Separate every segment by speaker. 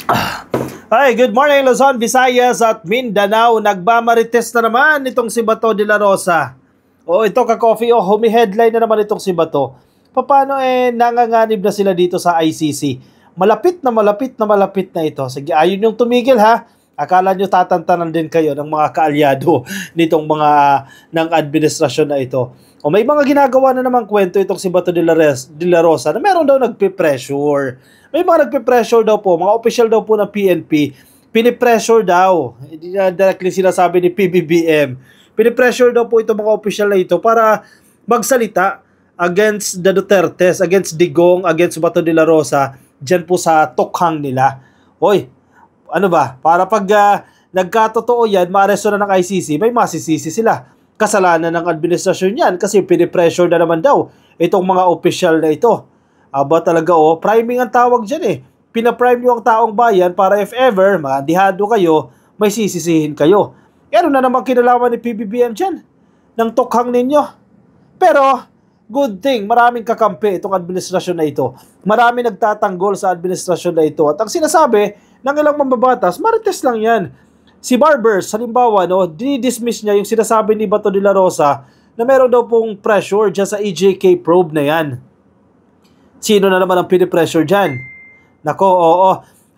Speaker 1: Hi, good morning Luzon, Visayas at Mindanao. Nagmamarites na naman itong si Bato de la Rosa. Ito ka-coffee, humi-headline na naman itong si Bato. Paano nanganganib na sila dito sa ICC? Malapit na ito. Sige, ayun yung tumigil ha. Akala nyo tatantanan din kayo ng mga kaalyado nitong mga ng administrasyon na ito. May mga ginagawa na namang kwento itong si Bato de la Rosa na meron daw nagpe-pressure. May mga nagpe-pressure daw po, mga official daw po ng PNP, pinipressure daw. Hindi na directly sinasabi ni PBBM. Pinipressure daw po itong mga official na ito para magsalita against the Dutertes, against Digong, against Bato de la Rosa, dyan po sa tokhang nila. Ano ba? Para pag nagkatotoo yan, maaresto na ng ICC, may masisisi sila. Kasalanan ng administrasyon yan kasi pinipressure na naman daw itong mga official na ito. Aba talaga priming ang tawag dyan eh. Pinaprime nyo ang taong bayan para if ever, maandihado kayo, may sisisihin kayo. Ano na naman kinalaman ni PBBM dyan? Ng tokhang ninyo. Pero, good thing, maraming kakampi itong administrasyon na ito. Marami nagtatanggol sa administrasyon na ito. At ang sinasabi ng ilang mambabatas, marites lang yan. Si Barbers, halimbawa, dinidismiss niya yung sinasabi ni Bato de la Rosa na meron daw pong pressure dyan sa EJK probe na yan. Sino na naman ang pinipressure dyan?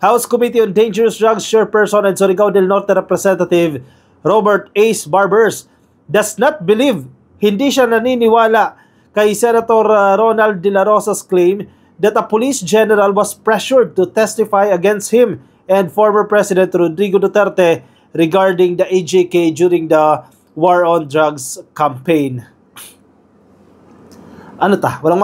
Speaker 1: House Committee on Dangerous Drugs Chairperson and Surigao del Norte Representative Robert Ace Barbers does not believe, hindi siya naniniwala kay Senator Ronald De La Rosa's claim that a police general was pressured to testify against him and former President Rodrigo Duterte regarding the AJK during the War on Drugs campaign. Walang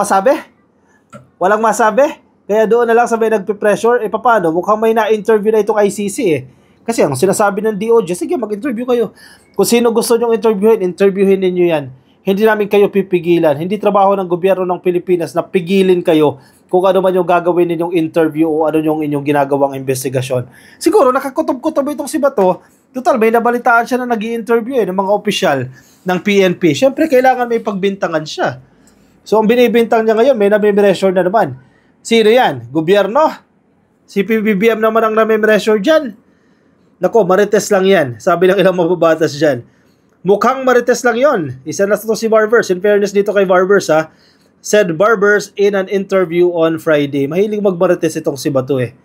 Speaker 1: masabi? Kaya doon na lang sabay nagpe-pressure. Paano? Mukhang may na-interview na itong ICC eh. Kasi ang sinasabi ng DOJ, sige mag-interview kayo. Kung sino gusto nyong interviewin ninyo yan. Hindi namin kayo pipigilan. Hindi trabaho ng gobyerno ng Pilipinas na pigilin kayo kung ano man yung gagawin ninyong interview o ano yung inyong ginagawang investigasyon. Siguro nakakutob-kutob itong si Bato. Total, may nabalitaan siya na nag-i-interview ng mga opisyal ng PNP. Siyempre, kailangan may pagbintangan siya. So, ang binibintang niya ngayon, may nami-pressure na naman. Sino yan? Gobyerno? Si PBBM naman ang nami-pressure dyan. Marites lang yan. Sabi ng ilang mababatas dyan. Mukhang marites lang yon. Isa na ito si Barbers. In fairness dito kay Barbers said Barbers in an interview on Friday. Mahilig magmarites itong si Bato eh.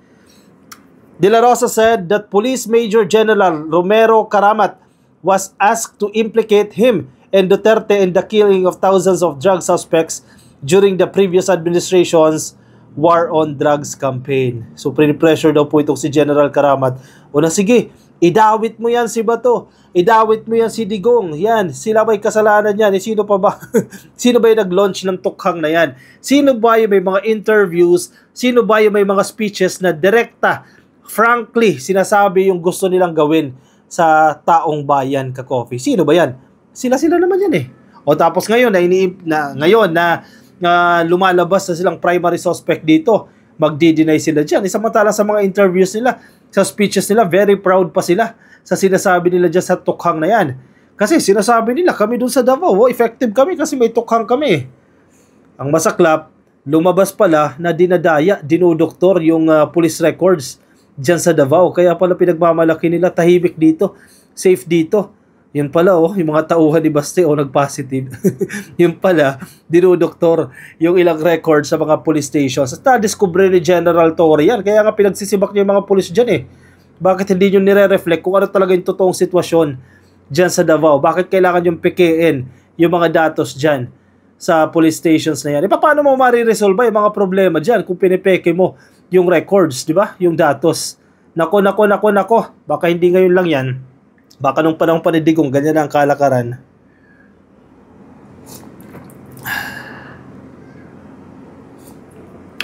Speaker 1: De La Rosa said that Police Major General Romero Karamat was asked to implicate him and Duterte in the killing of thousands of drug suspects during the previous administration's War on Drugs campaign. So, pressure daw po itong si General Karamat. Sige, idawit mo yan si Bato. Idawit mo yan si Digong. Yan, sila may kasalanan yan. Sino pa ba? Sino ba yung nag-launch ng tukhang na yan? Sino ba yung may mga interviews? Sino ba yung may mga speeches na direkta, frankly, sinasabi yung gusto nilang gawin sa taong bayan ka-coffee? Sino ba yan? Sila naman yan eh. Tapos ngayon na lumalabas na silang primary suspect dito, magdi-deny sila dyan. Samantala sa mga interviews nila, sa speeches nila, very proud pa sila sa sinasabi nila dyan sa tukhang na yan. Kasi sinasabi nila, kami dun sa Davao, effective kami kasi may tukhang kami. Ang masaklap, lumabas pala na dinudoktor yung police records dyan sa Davao. Kaya pala pinagmamalaki nila, tahimik dito, safe dito. Yun pala yung mga tauhan ni Baste nag-positive. Yun pala, dinudoktor yung ilang record sa mga police stations. At na-discover ni General Torre yan. Kaya nga pinagsisibak niyo yung mga police dyan eh. Bakit hindi nyo nire-reflect kung ano talaga yung totoong sitwasyon dyan sa Davao? Bakit kailangan yung pekein yung mga datos dyan sa police stations na yan? Paano mo mariresolve yung mga problema dyan kung pinipeke mo yung records, di ba? Yung datos. Nako. Baka hindi ngayon lang yan. Baka nung panahon pa ni Digong, ganyan ang kalakaran.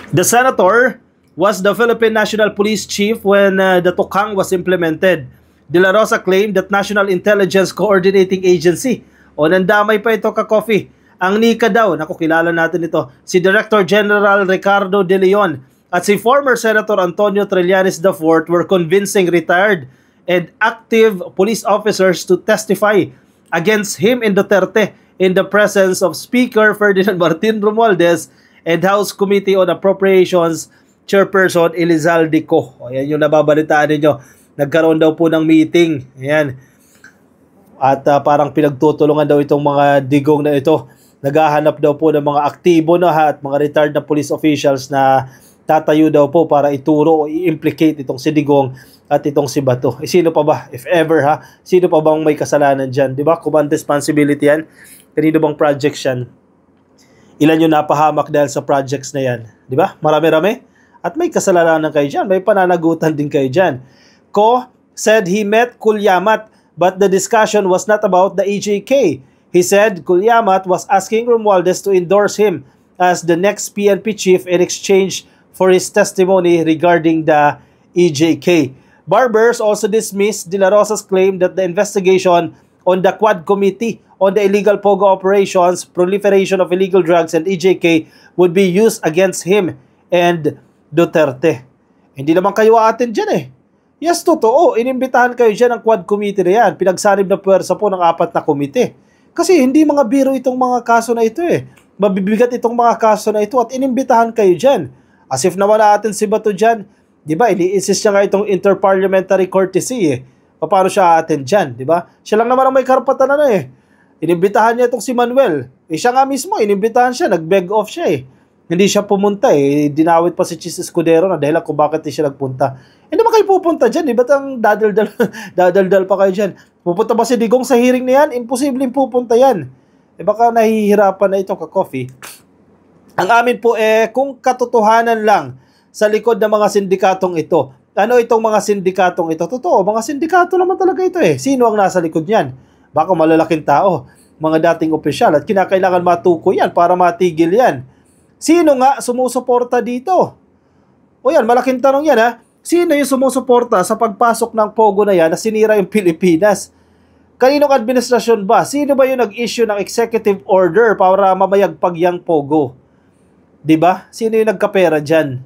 Speaker 1: The senator was the Philippine National Police Chief when the tukhang was implemented. De La Rosa claimed that National Intelligence Coordinating Agency, nandamay pa ito ka-coffee, ang NICA daw, kilala natin ito, si Director General Ricardo De Leon at si former Senator Antonio Trillanes IV were convincing retired and active police officers to testify against him and Duterte in the presence of Speaker Ferdinand Martin Romualdez and House Committee on Appropriations Chairperson Elizalde Co. Ayan yung nababalitaan ninyo. Nagkaroon daw po ng meeting. Ayan. At parang pinagtutulungan daw itong mga digong na ito. Naghahanap daw po ng mga aktibo na at mga retired na police officials na tatayo daw po para ituro o i-implicate itong si Digong at itong si Bato. Sino pa ba? If ever sino pa bang may kasalanan dyan? Diba? Command responsibility yan. Kanino bang projects yan? Ilan yung napahamak dahil sa projects na yan? Diba? Marami-rami. At may kasalanan kayo dyan. May pananagutan din kayo dyan. Ko said he met Kulyamat but the discussion was not about the EJK. He said Kulyamat was asking Romualdez to endorse him as the next PNP chief in exchange for his testimony regarding the EJK. Barbers also dismissed De La Rosa's claim that the investigation on the Quad Committee on the illegal POGO operations, proliferation of illegal drugs, and EJK would be used against him and Duterte. Hindi naman kayo aatin dyan eh. Yes, totoo. Inimbitahan kayo dyan ng Quad Committee na yan. Pinagsanib na puwersa po ng 4 na komite. Kasi hindi mga biro itong mga kaso na ito eh. Mabibigat itong mga kaso na ito at inimbitahan kayo dyan. As if naman natin si Bato dyan. Diba? Ini-insist niya nga itong interparliamentary courtesy eh. Paano siya aatin dyan? Diba? Siya lang naman ang may karapatan na eh. Inimbitahan niya itong si Manuel. Eh siya nga mismo, inimbitahan siya. Nag-beg off siya eh. Hindi siya pumunta eh. Dinawit pa si Chis Escudero na dahil kung bakit siya nagpunta. Hindi naman kayo pupunta dyan. Ba't ang dadaldal pa kayo dyan? Pupunta ba si Digong sa hearing na yan? Imposibleng pupunta yan. Eh baka nahihirapan na itong ka-coffee. Ang amin po kung katotohanan lang sa likod ng mga sindikatong ito. Ano itong mga sindikatong ito? Totoo, mga sindikato naman talaga ito eh. Sino ang nasa likod niyan? Baka malalaking tao, mga dating opisyal at kinakailangan matukoy yan para matigil yan. Sino nga sumusuporta dito? O yan, malaking tanong yan Sino yung sumusuporta sa pagpasok ng POGO na yan na sinira yung Pilipinas? Kaninong administrasyon ba? Sino ba yung nag-issue ng executive order para mamayagpag yang POGO? Diba? Sino yung nagkapera dyan?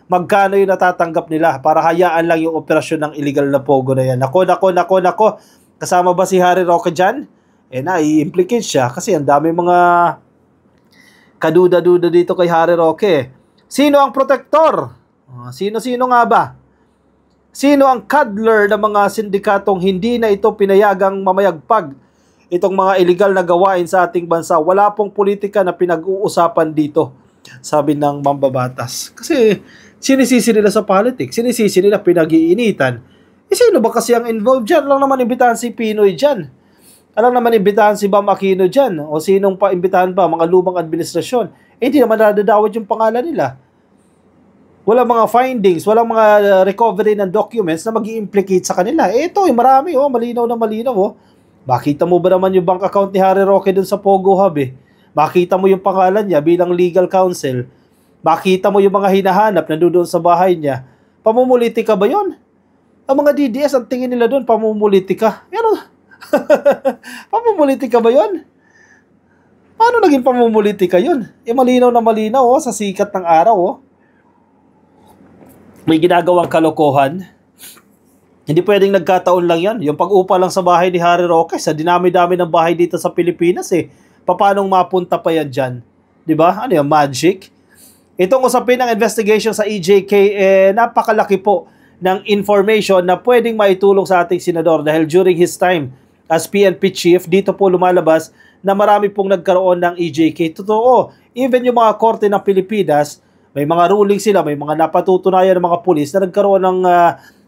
Speaker 1: Magkano yung natatanggap nila para hayaan lang yung operasyon ng illegal na POGO na yan? Nako. Kasama ba si Harry Roque dyan? I-implicate siya kasi ang dami mga kaduda-duda dito kay Harry Roque. Sino ang protector? Sino-sino nga ba? Sino ang cuddler ng mga sindikatong hindi na ito pinayagang mamayagpag itong mga illegal na gawain sa ating bansa? Wala pong politika na pinag-uusapan dito, sabi ng mambabatas. Kasi sinisisi nila sa politics, sinisisi nila pinag-iinitan. Sino ba kasi ang involved dyan? Alam naman imbitahan si Pinoy dyan. Alam naman imbitahan si Bam Aquino dyan. O sinong pa imbitahan ba? Mga lumang administrasyon. Hindi naman nadadawad yung pangalan nila. Walang mga findings, walang mga recovery ng documents na mag-i-implicate sa kanila. Ito, marami, malinaw na malinaw. Makita mo ba naman yung bank account ni Harry Roque dun sa Pogo Hub Makita mo yung pangalan niya bilang legal counsel. Makita mo yung mga hinahanap na doon sa bahay niya. Pamumulitika ba yon? Ang mga DDS, ang tingin nila doon, pamumulitika. Pamumulitika ba yon? Paano naging pamumulitika yun? Malinaw na malinaw sa sikat ng araw. May ginagawang kalokohan. Hindi pwedeng nagkataon lang yan. Yung pag-upa lang sa bahay ni Harry Roque, sa dinami-dami ng bahay dito sa Pilipinas papanong mapunta pa yan dyan? Diba? Ano yung magic? Itong usapin ng investigation sa EJK, napakalaki po ng information na pwedeng maitulong sa ating senador dahil during his time as PNP chief, dito po lumalabas na marami pong nagkaroon ng EJK. Totoo, even yung mga korte ng Pilipinas, may mga ruling sila, may mga napatutunayan ng mga pulis na nagkaroon ng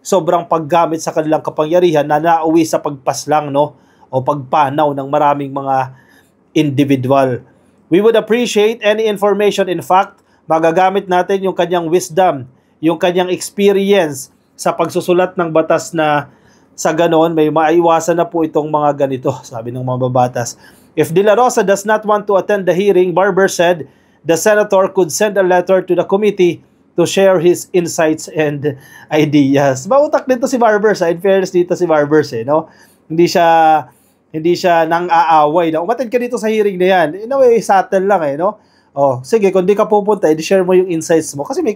Speaker 1: sobrang paggamit sa kanilang kapangyarihan na nauwi sa pagpaslang o pagpanaw ng maraming mga individual. We would appreciate any information. In fact, magagamit natin yung kanyang wisdom, yung kanyang experience sa pagsusulat ng batas na sa ganon, may maiwasan na po itong mga ganito, sabi ng mga babatas. If De La Rosa does not want to attend the hearing, Barber said, the senator could send a letter to the committee to share his insights and ideas. Mautak dito si Barber, in fairness dito si Barber, Hindi siya nang aaway na umattend ka dito sa hearing na yan. In a way, subtle lang sige, kung di ka pupunta, i-share mo yung insights mo. Kasi may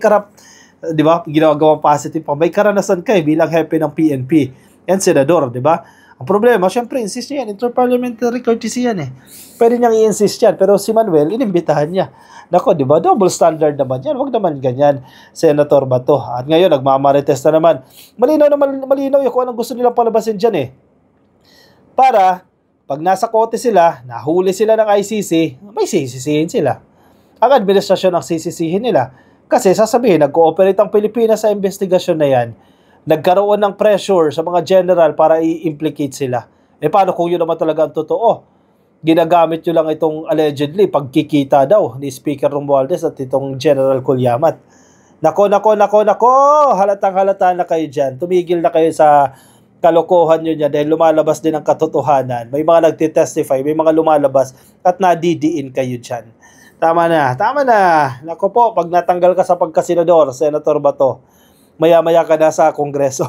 Speaker 1: ginagawang positive pa. May karanasan ka bilang hepe ng PNP and senador, Ang problema, syempre, insist niya yan. Interparliamentary courtesy yan eh. Pwede niyang i-insist yan. Pero si Manuel, inimbitahan niya. Nako, di ba? Double standard naman yan. Huwag naman ganyan, Senator Bato. At ngayon, nagmamarites na naman. Malinaw yung kung anong gusto nilang palabasin dyan eh. Para, pag nasa kote sila, nahuli sila ng ICC, may sisisihin sila. Ang administrasyon ang sisisihin nila. Kasi sasabihin, nag-cooperate ang Pilipinas sa investigasyon na yan. Nagkaroon ng pressure sa mga general para i-implicate sila. Paano kung yun naman talaga ang totoo? Ginagamit nyo lang itong allegedly pagkikita daw ni Speaker Romualdez at itong General Colyamat. Nako, halatang-halata na kayo dyan. Tumigil na kayo sa kalokohan nyo niya dahil lumalabas din ang katotohanan. May mga nagtitestify, may mga lumalabas at nadidiin kayo dyan. Tama na. Nako po, pag natanggal ka sa pagkasenador, Senator Bato, maya-maya ka na sa Kongreso.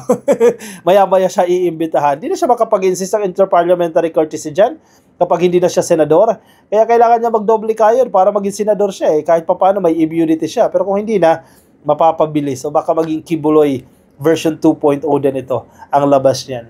Speaker 1: Maya-maya siya iimbitahan. Hindi na siya makapag-insist ng interparliamentary courtesy dyan kapag hindi na siya senador. Kaya kailangan niya magdoble kayo para maging senador siya eh. Kahit paano may immunity siya. Pero kung hindi na, mapapabilis. O baka maging Kibuloy version 2.0 din ito ang labas niyan.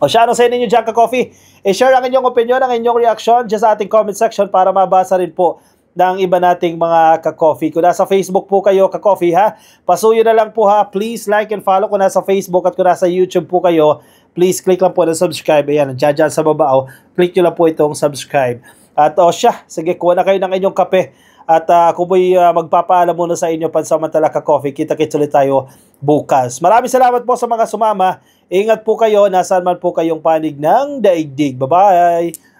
Speaker 1: O siya, ano sa inyo dyan ka-coffee? Share ang inyong opinion, ang inyong reaction dyan sa ating comment section para mabasa rin po ng iba nating mga ka-coffee. Kung nasa Facebook po kayo, ka-coffee ha, pasuyo na lang po ha. Please like and follow kung nasa Facebook at kung nasa YouTube po kayo. Please click lang po ng subscribe. Ayan, dyan sa baba. Click nyo lang po itong subscribe. At siya, sige, kuha na kayo ng inyong kape. At ako po'y magpapaalam muna sa inyo pansamantala ka-coffee. Kita-kits ulit tayo bukas. Maraming salamat po sa mga sumama. Ingat po kayo, nasaan man po kayong panig ng daigdig. Bye-bye!